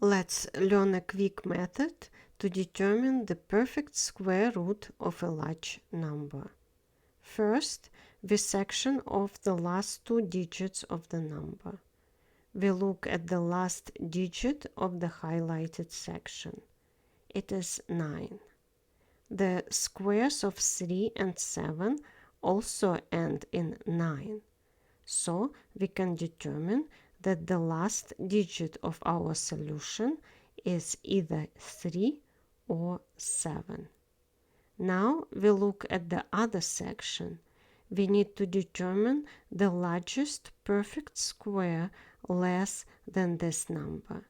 Let's learn a quick method to determine the perfect square root of a large number. First, we section off the last two digits of the number. We look at the last digit of the highlighted section. It is 9. The squares of 3 and 7 also end in 9. So we can determine that the last digit of our solution is either 3 or 7. Now we look at the other section. We need to determine the largest perfect square less than this number.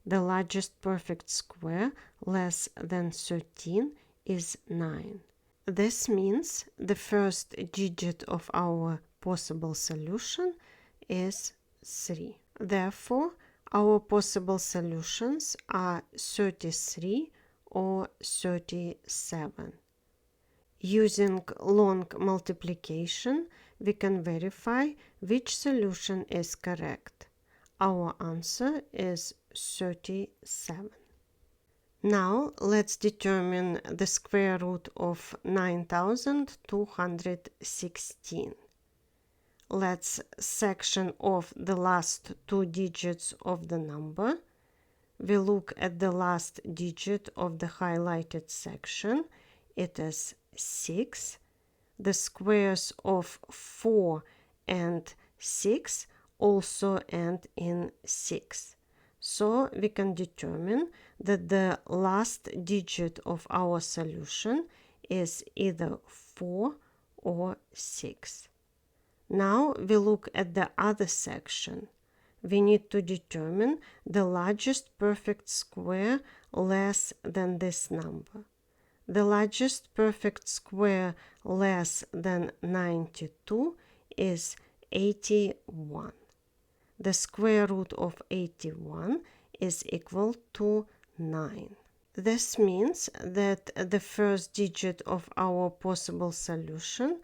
The largest perfect square less than 13 is 9. This means the first digit of our possible solution is 3. Therefore, our possible solutions are 33 or 37. Using long multiplication, we can verify which solution is correct. Our answer is 37. Now let's determine the square root of 9216. Let's section off the last two digits of the number. We look at the last digit of the highlighted section. It is 6. The squares of 4 and 6 also end in 6. So we can determine that the last digit of our solution is either 4 or 6. Now we look at the other section. We need to determine the largest perfect square less than this number. The largest perfect square less than 92 is 81. The square root of 81 is equal to 9. This means that the first digit of our possible solution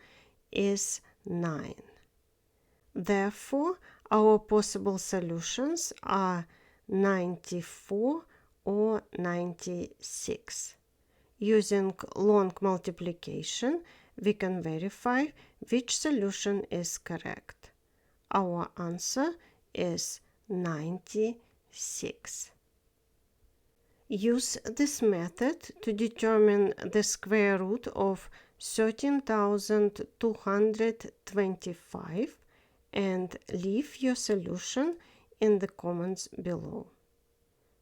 is 9. Therefore, our possible solutions are 94 or 96. Using long multiplication, we can verify which solution is correct. Our answer is 96. Use this method to determine the square root of 13,225 and leave your solution in the comments below.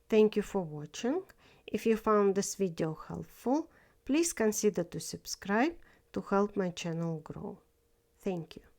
Thank you for watching. If you found this video helpful, please consider to subscribe to help my channel grow. Thank you.